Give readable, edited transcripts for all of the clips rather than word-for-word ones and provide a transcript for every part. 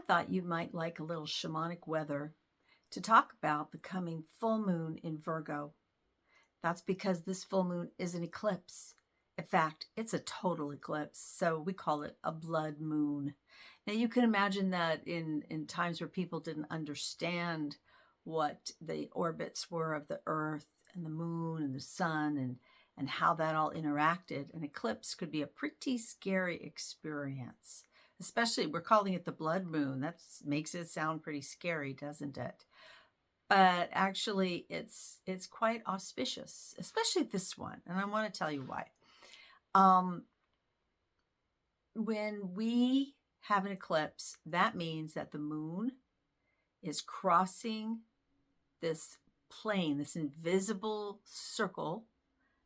thought you might like a little shamanic weather to talk about the coming full moon in Virgo. That's because this full moon is an eclipse. In fact, it's a total eclipse, so we call it a blood moon. Now, you can imagine that in times where people didn't understand what the orbits were of the Earth and the moon and the sun and how that all interacted, an eclipse could be a pretty scary experience. Especially, we're calling it the blood moon. That makes it sound pretty scary, doesn't it? But actually, it's quite auspicious, especially this one. And I want to tell you why. When we have an eclipse, that means that the moon is crossing this plane, this invisible circle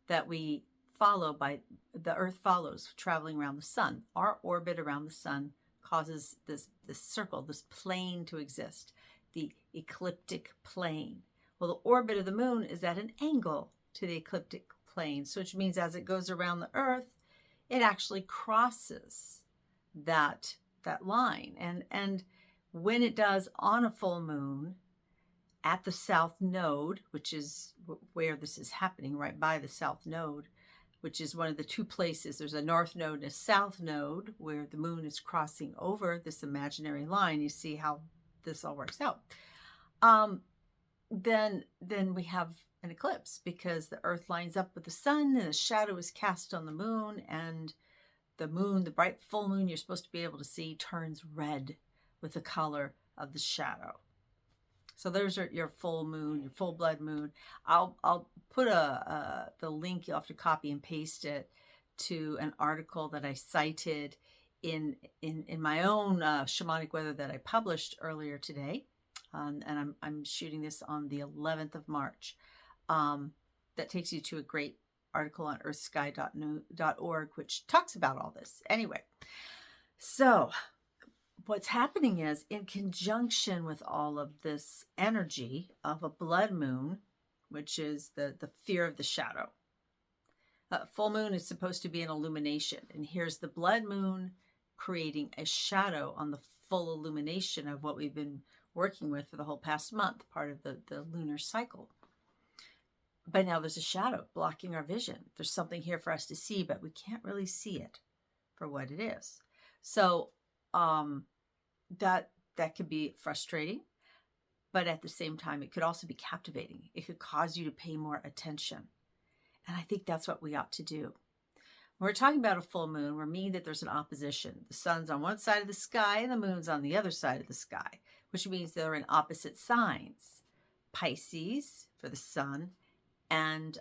that we follow by the Earth follows, traveling around the sun. Our orbit around the sun causes this circle, this plane to exist, the ecliptic plane. Well, the orbit of the moon is at an angle to the ecliptic plane, so which means as it goes around the Earth, it actually crosses that line. And when it does on a full moon at the south node, which is where this is happening, right by the south node, which is one of the two places. There's a north node and a south node where the moon is crossing over this imaginary line. You see how this all works out. Then we have an eclipse because the Earth lines up with the sun and a shadow is cast on the moon, and the moon, the bright full moon you're supposed to be able to see, turns red with the color of the shadow. So there's your full moon, your full blood moon. I'll put the link. You'll have to copy and paste it to an article that I cited in my own shamanic weather that I published earlier today, and I'm shooting this on the 11th of March. That takes you to a great article on earthsky.org, which talks about all this. Anyway, so what's happening is, in conjunction with all of this energy of a blood moon, which is the fear of the shadow, full moon is supposed to be an illumination. And here's the blood moon creating a shadow on the full illumination of what we've been working with for the whole past month, part of the lunar cycle. But now there's a shadow blocking our vision. There's something here for us to see, but we can't really see it for what it is. So that could be frustrating, but at the same time, it could also be captivating. It could cause you to pay more attention. And I think that's what we ought to do. When we're talking about a full moon, we're meaning that there's an opposition. The sun's on one side of the sky and the moon's on the other side of the sky, which means they're in opposite signs. Pisces for the sun and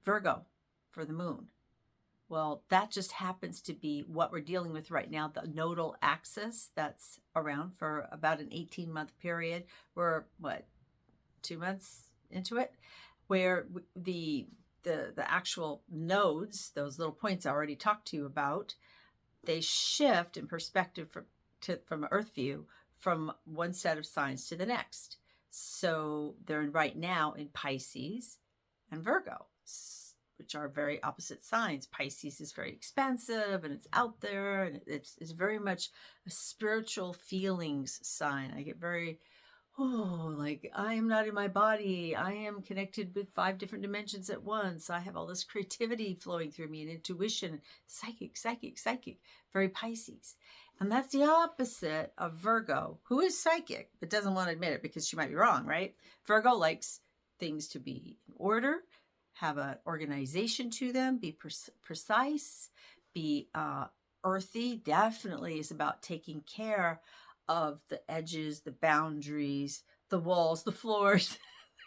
Virgo for the moon. Well, that just happens to be what we're dealing with right now, the nodal axis that's around for about an 18-month period. We're, 2 months into it, where the actual nodes, those little points I already talked to you about, they shift in perspective from Earth view from one set of signs to the next. So they're right now in Pisces and Virgo, which are very opposite signs. Pisces is very expansive and it's out there, and it's very much a spiritual feelings sign. I get very, like I am not in my body. I am connected with 5 different dimensions at once. I have all this creativity flowing through me and intuition, psychic, very Pisces. And that's the opposite of Virgo, who is psychic, but doesn't want to admit it because she might be wrong, right? Virgo likes things to be in order, have an organization to them, be precise, be earthy. Definitely is about taking care of the edges, the boundaries, the walls, the floors.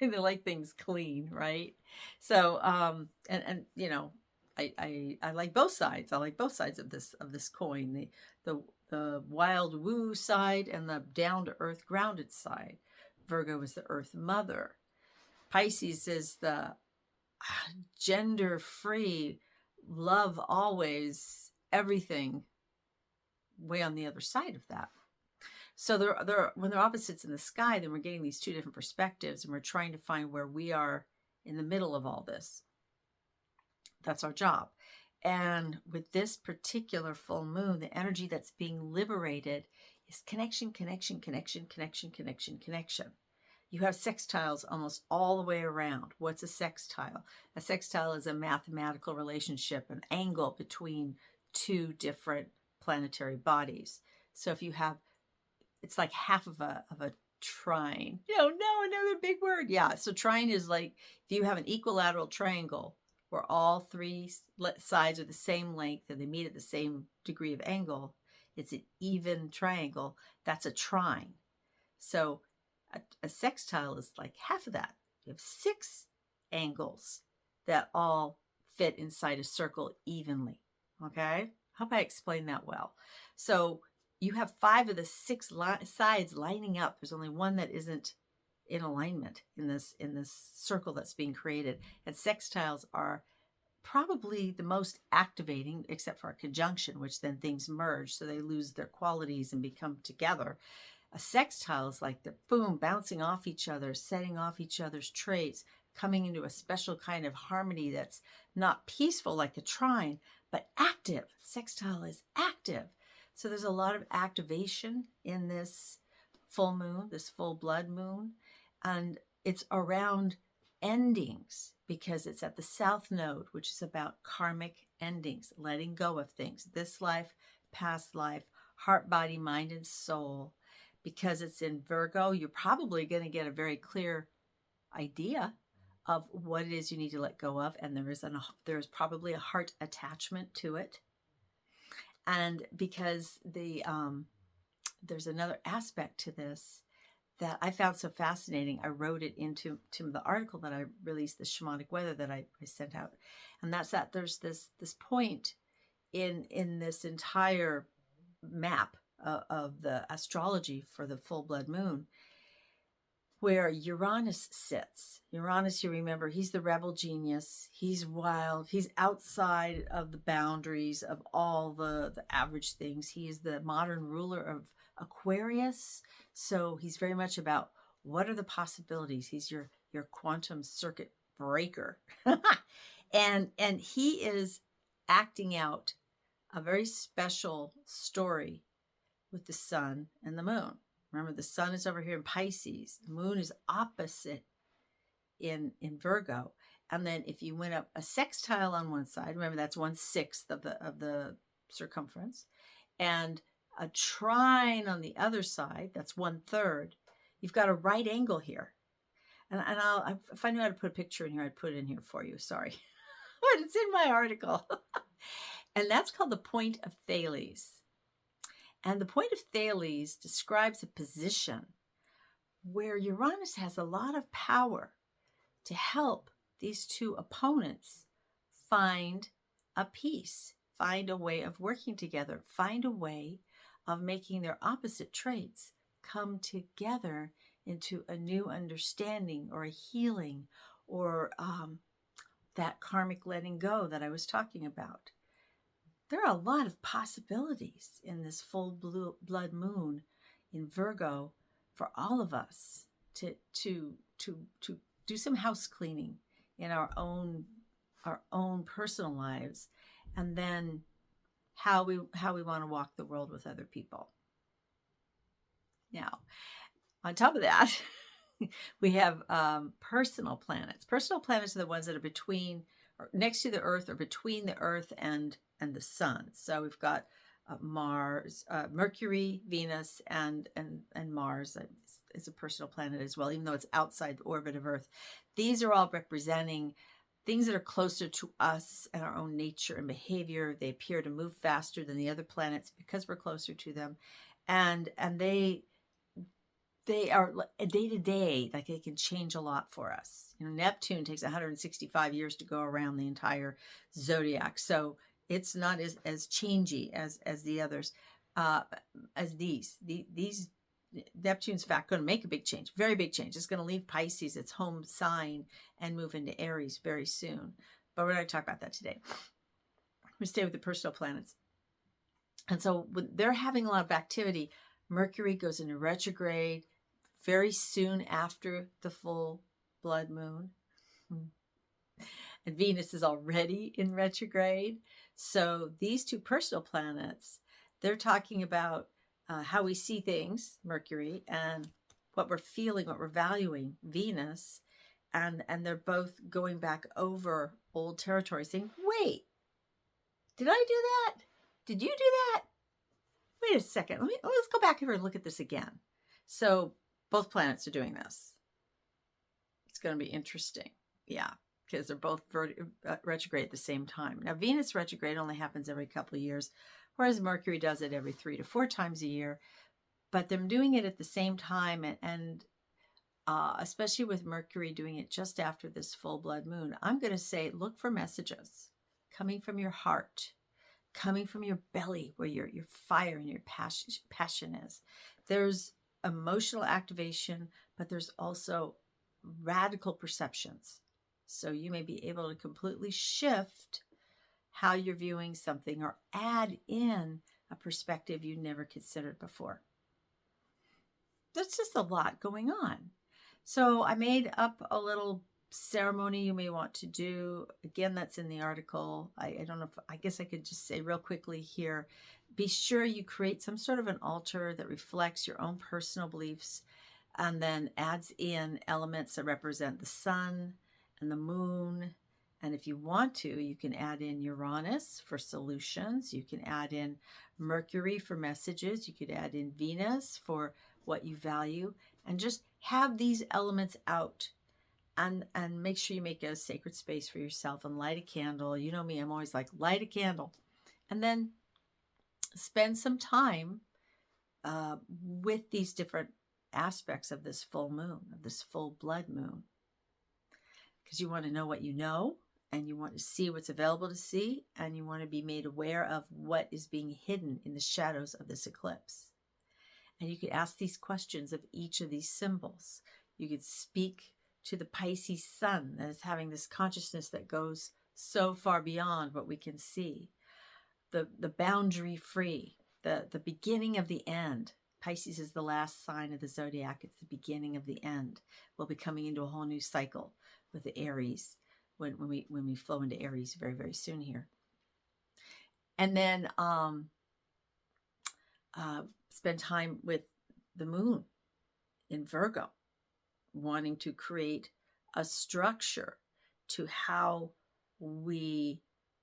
They like things clean, right? So, and you know, I like both sides. I like both sides of this coin. The wild woo side and the down to earth grounded side. Virgo is the earth mother. Pisces is the gender free, love always, everything, way on the other side of that. So when they're opposites in the sky, then we're getting these 2 different perspectives, and we're trying to find where we are in the middle of all this. That's our job. And with this particular full moon, the energy that's being liberated is connection, connection, connection, connection, connection, connection. You have sextiles almost all the way around. What's a sextile? A sextile is a mathematical relationship, an angle between two different planetary bodies. So if you have, it's like half of a trine. No, another big word. Yeah. So trine is like if you have an equilateral triangle where all three sides are the same length and they meet at the same degree of angle, it's an even triangle. That's a trine. So a sextile is like half of that. You have 6 angles that all fit inside a circle evenly. Okay? Hope I explained that well. So you have 5 of the 6 sides lining up. There's only one that isn't in alignment in this circle that's being created. And sextiles are probably the most activating, except for a conjunction, which then things merge, so they lose their qualities and become together. A sextile is like the boom, bouncing off each other, setting off each other's traits, coming into a special kind of harmony that's not peaceful like a trine, but active. Sextile is active. So there's a lot of activation in this full moon, this full blood moon, and it's around endings because it's at the south node, which is about karmic endings, letting go of things, this life, past life, heart, body, mind, and soul. Because it's in Virgo, you're probably going to get a very clear idea of what it is you need to let go of, and there's probably a heart attachment to it. And because there's another aspect to this that I found so fascinating, I wrote it into the article that I released, the shamanic weather that I sent out, and that's that there's this point in this entire map of the astrology for the full blood moon where Uranus sits. Uranus, you remember, he's the rebel genius. He's wild. He's outside of the boundaries of all the average things. He is the modern ruler of Aquarius. So he's very much about what are the possibilities. He's your quantum circuit breaker. and he is acting out a very special story with the sun and the moon. Remember, the sun is over here in Pisces. The moon is opposite in Virgo. And then if you went up a sextile on one side, remember that's 1/6 of the circumference, and a trine on the other side, that's 1/3. You've got a right angle here. And if I knew how to put a picture in here, I'd put it in here for you. Sorry. But it's in my article. And that's called the point of Thales. And the point of Thales describes a position where Uranus has a lot of power to help these two opponents find a peace, find a way of working together, find a way of making their opposite traits come together into a new understanding or a healing or that karmic letting go that I was talking about. There are a lot of possibilities in this full blood moon in Virgo for all of us to do some house cleaning in our own personal lives, and then how we want to walk the world with other people. Now, on top of that, we have personal planets. Personal planets are the ones that are between or next to the Earth or between the Earth and the sun. So we've got Mars, Mercury, Venus, and Mars is a personal planet as well, even though it's outside the orbit of Earth. These are all representing things that are closer to us and our own nature and behavior. They appear to move faster than the other planets because we're closer to them, and they are day to day, like they can change a lot for us. Neptune takes 165 years to go around the entire zodiac, so it's not as changey as the others, as these Neptune's in fact going to make a big change, very big change. It's going to leave Pisces, its home sign, and move into Aries very soon. But we're not going to talk about that today. We stay with the personal planets. And so when they're having a lot of activity, Mercury goes into retrograde very soon after the full blood moon. And Venus is already in retrograde. So these two personal planets, they're talking about how we see things, Mercury, and what we're feeling, what we're valuing, Venus. And they're both going back over old territory, saying, wait, did I do that? Did you do that? Wait a second. Let's go back here and look at this again. So both planets are doing this. It's going to be interesting. Yeah, because they're both retrograde at the same time. Now, Venus retrograde only happens every couple of years, whereas Mercury does it every 3 to 4 times a year. But they're doing it at the same time, and especially with Mercury doing it just after this full blood moon, I'm going to say look for messages coming from your heart, coming from your belly, where your fire and your passion is. There's emotional activation, but there's also radical perceptions. So you may be able to completely shift how you're viewing something or add in a perspective you never considered before. There's just a lot going on. So I made up a little ceremony you may want to do. Again, that's in the article. I don't know if, I guess I could just say real quickly here, be sure you create some sort of an altar that reflects your own personal beliefs and then adds in elements that represent the sun and the moon. And if you want to, you can add in Uranus for solutions. You can add in Mercury for messages. You could add in Venus for what you value, and just have these elements out and make sure you make a sacred space for yourself and light a candle. You know me, I'm always like, light a candle. And then spend some time with these different aspects of this full moon, of this full blood moon. Because you want to know what you know, and you want to see what's available to see, and you want to be made aware of what is being hidden in the shadows of this eclipse. And you could ask these questions of each of these symbols. You could speak to the Pisces sun that is having this consciousness that goes so far beyond what we can see. The boundary free, the beginning of the end. Pisces is the last sign of the zodiac. It's the beginning of the end. We'll be coming into a whole new cycle with the Aries when we flow into Aries very, very soon here. And then spend time with the moon in Virgo, wanting to create a structure to how we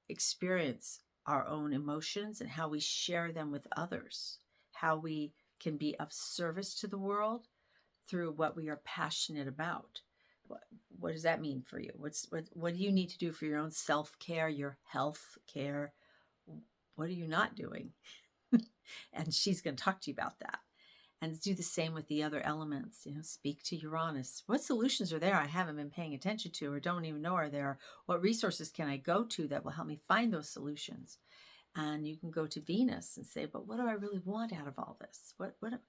experience our own emotions and how we share them with others, how we can be of service to the world through what we are passionate about. What does that mean for you? What do you need to do for your own self-care, your health care? What are you not doing? And she's going to talk to you about that. And do the same with the other elements. Speak to Uranus. What solutions are there I haven't been paying attention to or don't even know are there? What resources can I go to that will help me find those solutions? And you can go to Venus and say, but what do I really want out of all this? What did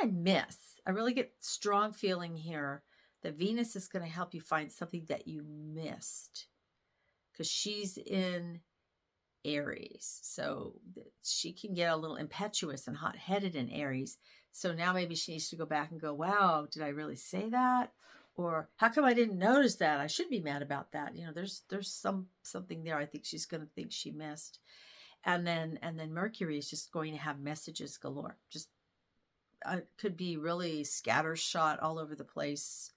I miss? I really get strong feeling here that Venus is going to help you find something that you missed, because she's in Aries. So she can get a little impetuous and hot-headed in Aries. So now maybe she needs to go back and go, wow, did I really say that? Or how come I didn't notice that? I should be mad about that. There's something there I think she's going to think she missed. And then Mercury is just going to have messages galore. Just could be really scattershot all over the place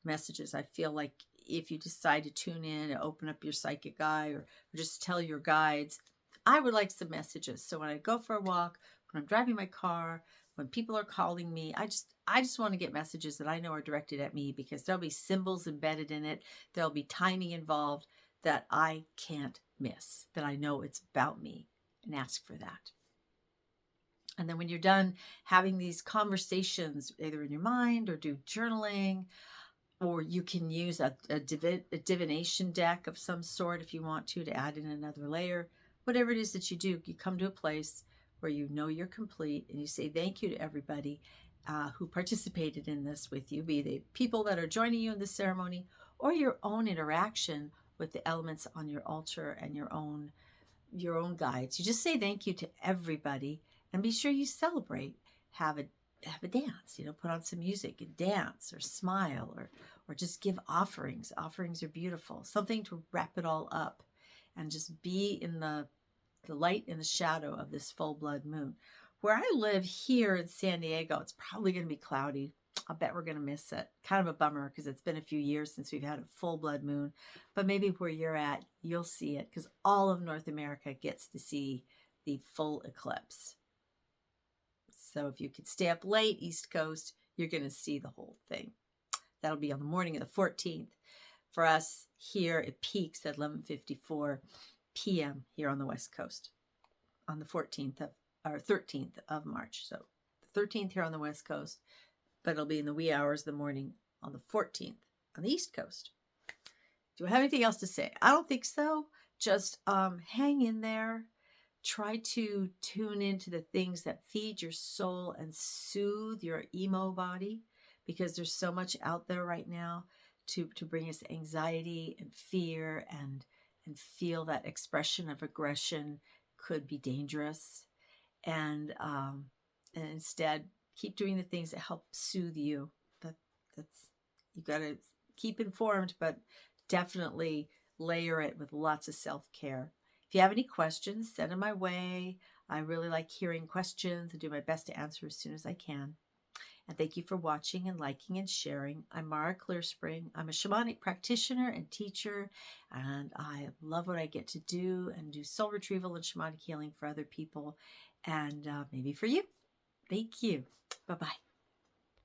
messages. I feel like if you decide to tune in and open up your psychic eye or just tell your guides, I would like some messages. So when I go for a walk, when I'm driving my car, when people are calling me, I just want to get messages that I know are directed at me, because there'll be symbols embedded in it. There'll be timing involved that I can't miss, that I know it's about me, and ask for that. And then when you're done having these conversations, either in your mind or do journaling, or you can use a divination deck of some sort if you want to add in another layer. Whatever it is that you do, you come to a place where you know you're complete, and you say thank you to everybody who participated in this with you, be they people that are joining you in the ceremony or your own interaction with the elements on your altar and your own guides. You just say thank you to everybody, and be sure you celebrate. Have a dance, put on some music and dance, or smile, or just give offerings. Offerings are beautiful. Something to wrap it all up, and just be in the light and the shadow of this full blood moon. Where I live here in San Diego, it's probably going to be cloudy. I'll bet we're going to miss it. Kind of a bummer because it's been a few years since we've had a full blood moon. But maybe where you're at, you'll see it because all of North America gets to see the full eclipse. So if you could stay up late, East Coast, you're going to see the whole thing. That'll be on the morning of the 14th. For us here, it peaks at 11:54 p.m. here on the West Coast on the 14th of or 13th of March. So the 13th here on the West Coast, but it'll be in the wee hours of the morning on the 14th on the East Coast. Do I have anything else to say? I don't think so. Just hang in there. Try to tune into the things that feed your soul and soothe your emo body, because there's so much out there right now to bring us anxiety and fear, and feel that expression of aggression could be dangerous. And instead keep doing the things that help soothe you. That's you got to keep informed, but definitely layer it with lots of self-care. If you have any questions, send them my way. I really like hearing questions and do my best to answer as soon as I can. And thank you for watching and liking and sharing. I'm Mara Clearspring. I'm a shamanic practitioner and teacher, and I love what I get to do and do soul retrieval and shamanic healing for other people, and maybe for you. Thank you. Bye-bye.